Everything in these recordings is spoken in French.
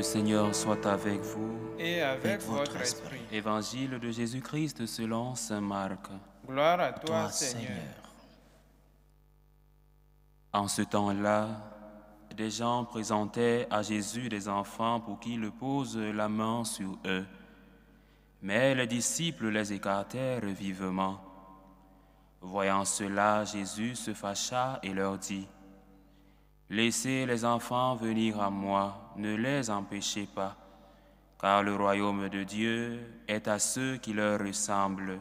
Seigneur soit avec vous. Et avec votre esprit. Évangile de Jésus-Christ selon saint Marc. Gloire à toi, Seigneur. En ce temps-là, des gens présentaient à Jésus des enfants pour qu'il pose la main sur eux. Mais les disciples les écartèrent vivement. Voyant cela, Jésus se fâcha et leur dit : « Laissez les enfants venir à moi, ne les empêchez pas, car le royaume de Dieu est à ceux qui leur ressemblent.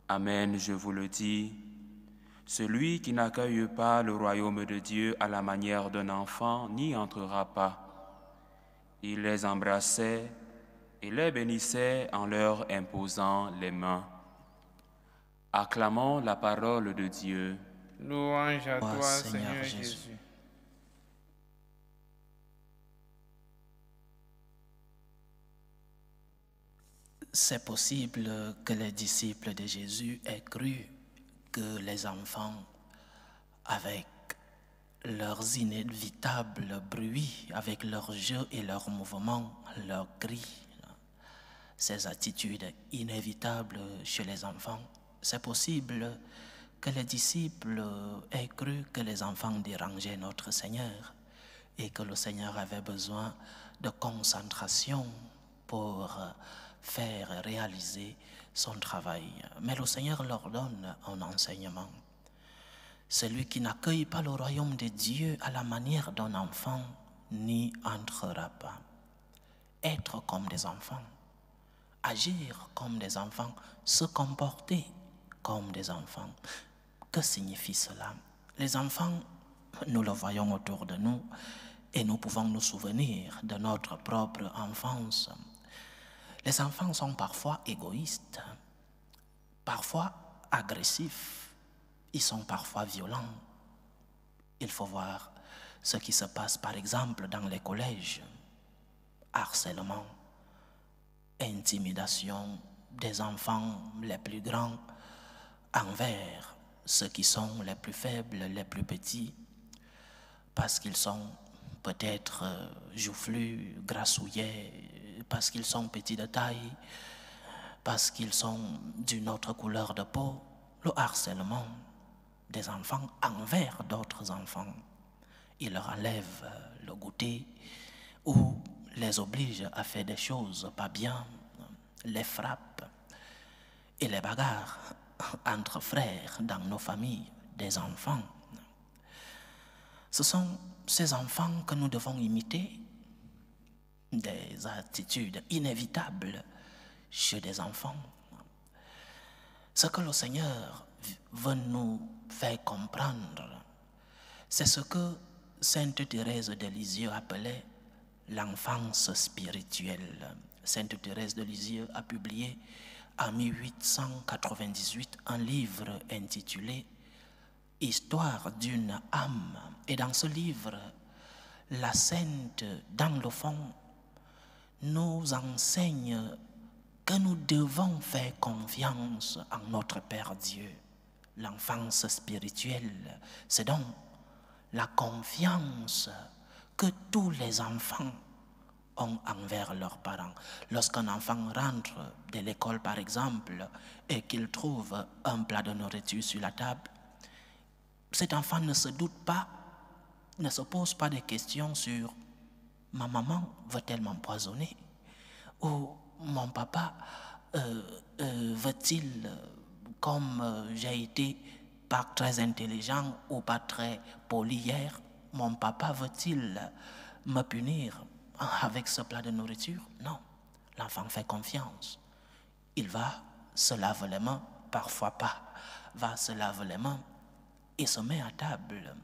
Amen, je vous le dis, celui qui n'accueille pas le royaume de Dieu à la manière d'un enfant n'y entrera pas. » Il les embrassait et les bénissait en leur imposant les mains. Acclamons la parole de Dieu. Louange à toi, Seigneur Jésus. C'est possible que les disciples de Jésus aient cru que les enfants, avec leurs inévitables bruits, avec leurs jeux et leurs mouvements, leurs cris, ces attitudes inévitables chez les enfants, c'est possible que les disciples aient cru que les enfants dérangeaient notre Seigneur et que le Seigneur avait besoin de concentration pour faire réaliser son travail. Mais le Seigneur leur donne un enseignement. Celui qui n'accueille pas le royaume de Dieu à la manière d'un enfant n'y entrera pas. Être comme des enfants, agir comme des enfants, se comporter comme des enfants. Que signifie cela? Les enfants, nous le voyons autour de nous et nous pouvons nous souvenir de notre propre enfance. Les enfants sont parfois égoïstes, parfois agressifs, ils sont parfois violents. Il faut voir ce qui se passe par exemple dans les collèges. Harcèlement, intimidation des enfants les plus grands envers ceux qui sont les plus faibles, les plus petits, parce qu'ils sont peut-être joufflus, grassouillets, parce qu'ils sont petits de taille, parce qu'ils sont d'une autre couleur de peau. Le harcèlement des enfants envers d'autres enfants. Ils leur enlèvent le goûter ou les obligent à faire des choses pas bien, les frappent et les bagarres entre frères dans nos familles, des enfants. Ce sont ces enfants que nous devons imiter, des attitudes inévitables chez des enfants. Ce que le Seigneur veut nous faire comprendre, c'est ce que Sainte Thérèse de Lisieux appelait l'enfance spirituelle. Sainte Thérèse de Lisieux a publié en 1898 un livre intitulé « Histoire d'une âme ». Et dans ce livre, la Sainte, dans le fond, nous enseigne que nous devons faire confiance en notre Père Dieu. L'enfance spirituelle, c'est donc la confiance que tous les enfants ont envers leurs parents. Lorsqu'un enfant rentre de l'école, par exemple, et qu'il trouve un plat de nourriture sur la table, cet enfant ne se doute pas, ne se pose pas de questions sur « ma maman veut-elle m'empoisonner ?» ou « mon papa veut-il, comme j'ai été pas très intelligent ou pas très poli hier, mon papa veut-il me punir avec ce plat de nourriture ?» Non, l'enfant fait confiance. Il va se laver les mains, parfois pas, va se laver les mains et se met à table.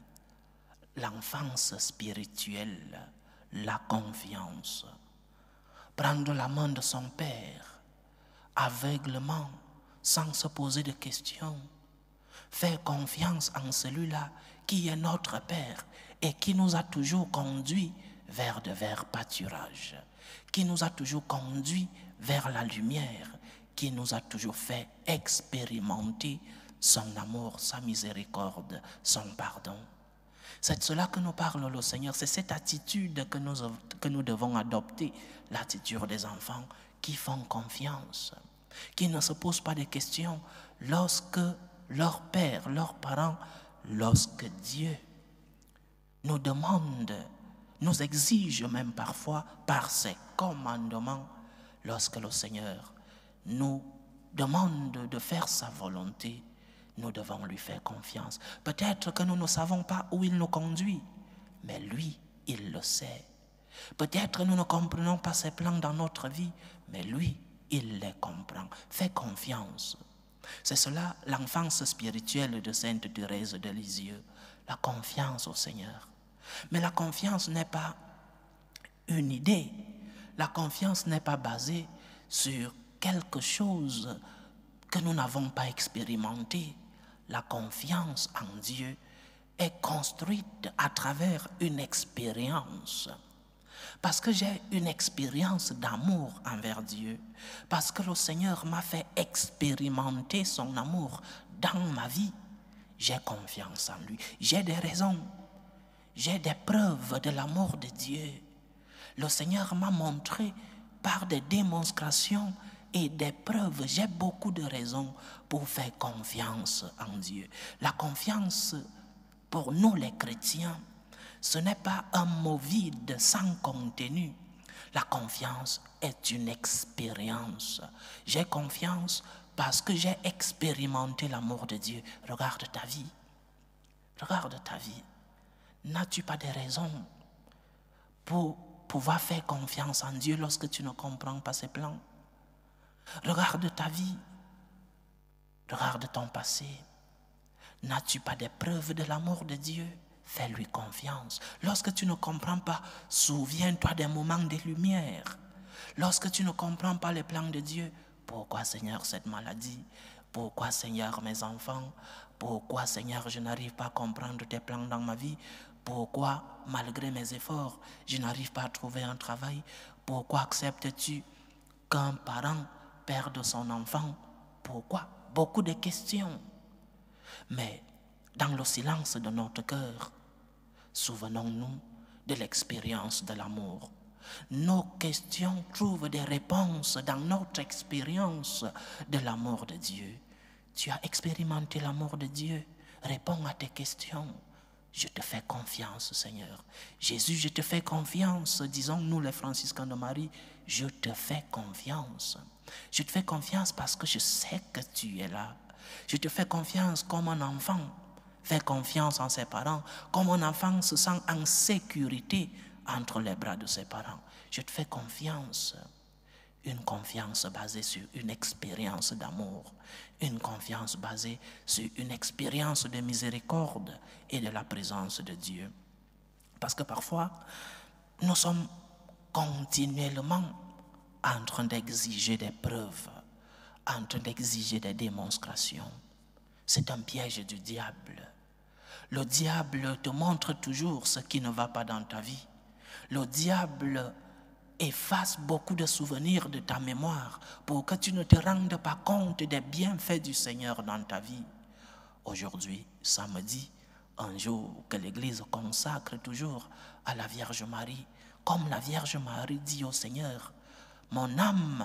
L'enfance spirituelle, la confiance. Prendre la main de son père, aveuglement, sans se poser de questions. Faire confiance en celui-là qui est notre Père et qui nous a toujours conduits vers de verts pâturages, qui nous a toujours conduits vers la lumière, qui nous a toujours fait expérimenter son amour, sa miséricorde, son pardon. C'est de cela que nous parle le Seigneur. C'est cette attitude que nous devons adopter, l'attitude des enfants qui font confiance, qui ne se posent pas de questions lorsque leur père, leurs parents, lorsque Dieu nous demande, nous exige même parfois par ses commandements, lorsque le Seigneur nous demande de faire sa volonté, nous devons lui faire confiance. Peut-être que nous ne savons pas où il nous conduit, mais lui, il le sait. Peut-être nous ne comprenons pas ses plans dans notre vie, mais lui, il les comprend. Fais confiance. C'est cela l'enfance spirituelle de Sainte Thérèse de Lisieux, la confiance au Seigneur. Mais la confiance n'est pas une idée. La confiance n'est pas basée sur quelque chose que nous n'avons pas expérimenté. La confiance en Dieu est construite à travers une expérience. Parce que j'ai une expérience d'amour envers Dieu. Parce que le Seigneur m'a fait expérimenter son amour dans ma vie. J'ai confiance en lui. J'ai des raisons. J'ai des preuves de l'amour de Dieu. Le Seigneur m'a montré par des démonstrations et des preuves. J'ai beaucoup de raisons pour faire confiance en Dieu. La confiance, pour nous les chrétiens, ce n'est pas un mot vide sans contenu. La confiance est une expérience. J'ai confiance parce que j'ai expérimenté l'amour de Dieu. Regarde ta vie. Regarde ta vie. N'as-tu pas de raisons pour pouvoir faire confiance en Dieu lorsque tu ne comprends pas ses plans? Regarde ta vie. Regarde ton passé. N'as-tu pas des preuves de l'amour de Dieu? Fais-lui confiance. Lorsque tu ne comprends pas, souviens-toi des moments de lumière. Lorsque tu ne comprends pas les plans de Dieu, pourquoi Seigneur cette maladie? Pourquoi Seigneur mes enfants? Pourquoi Seigneur je n'arrive pas à comprendre tes plans dans ma vie? Pourquoi malgré mes efforts je n'arrive pas à trouver un travail? Pourquoi acceptes-tu qu'un parent perde son enfant? Pourquoi? Beaucoup de questions. Mais dans le silence de notre cœur, souvenons-nous de l'expérience de l'amour. Nos questions trouvent des réponses dans notre expérience de l'amour de Dieu. Tu as expérimenté l'amour de Dieu. Réponds à tes questions. Je te fais confiance, Seigneur. Jésus, je te fais confiance. Disons-nous les franciscains de Marie, je te fais confiance. Je te fais confiance parce que je sais que tu es là. Je te fais confiance comme un enfant fait confiance en ses parents, comme un enfant se sent en sécurité entre les bras de ses parents. Je te fais confiance, une confiance basée sur une expérience d'amour, une confiance basée sur une expérience de miséricorde et de la présence de Dieu. Parce que parfois, nous sommes continuellement en train d'exiger des preuves, en train d'exiger des démonstrations. C'est un piège du diable. Le diable te montre toujours ce qui ne va pas dans ta vie. Le diable efface beaucoup de souvenirs de ta mémoire pour que tu ne te rendes pas compte des bienfaits du Seigneur dans ta vie. Aujourd'hui, samedi, un jour que l'Église consacre toujours à la Vierge Marie, comme la Vierge Marie dit au Seigneur, mon âme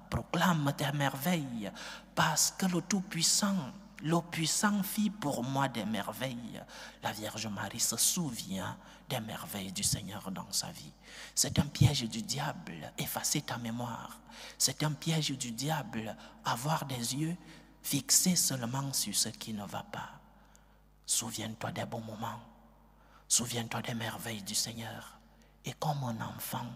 proclame tes merveilles parce que le Tout-Puissant, le puissant fit pour moi des merveilles. La Vierge Marie se souvient des merveilles du Seigneur dans sa vie. C'est un piège du diable, effacer ta mémoire. C'est un piège du diable, avoir des yeux fixés seulement sur ce qui ne va pas. Souviens-toi des bons moments. Souviens-toi des merveilles du Seigneur. Et comme un enfant,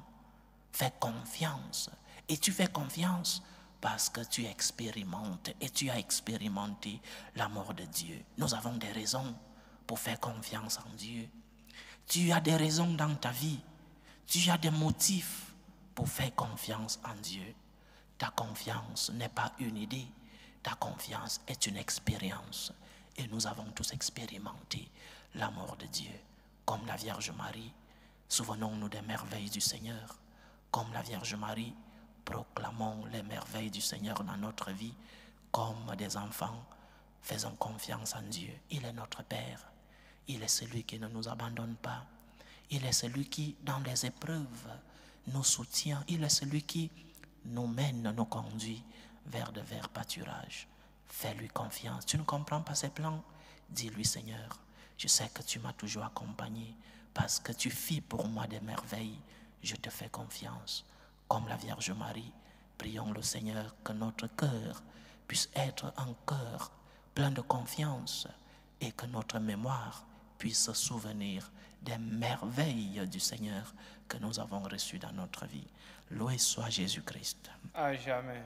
fais confiance. Et tu fais confiance parce que tu expérimentes et tu as expérimenté l'amour de Dieu. Nous avons des raisons pour faire confiance en Dieu. Tu as des raisons dans ta vie. Tu as des motifs pour faire confiance en Dieu. Ta confiance n'est pas une idée. Ta confiance est une expérience. Et nous avons tous expérimenté l'amour de Dieu. Comme la Vierge Marie, souvenons-nous des merveilles du Seigneur. Comme la Vierge Marie, proclamons les merveilles du Seigneur dans notre vie. Comme des enfants, Faisons confiance en Dieu. Il est notre Père. Il est celui qui ne nous abandonne pas. Il est celui qui, dans les épreuves, nous soutient. Il est celui qui nous mène, nous conduit vers de verts pâturages. Fais-lui confiance. Tu ne comprends pas ses plans? Dis-lui, Seigneur, je sais que tu m'as toujours accompagné parce que tu fis pour moi des merveilles. Je te fais confiance. Comme la Vierge Marie, prions le Seigneur que notre cœur puisse être un cœur plein de confiance et que notre mémoire puisse se souvenir des merveilles du Seigneur que nous avons reçues dans notre vie. Loué soit Jésus-Christ. À jamais.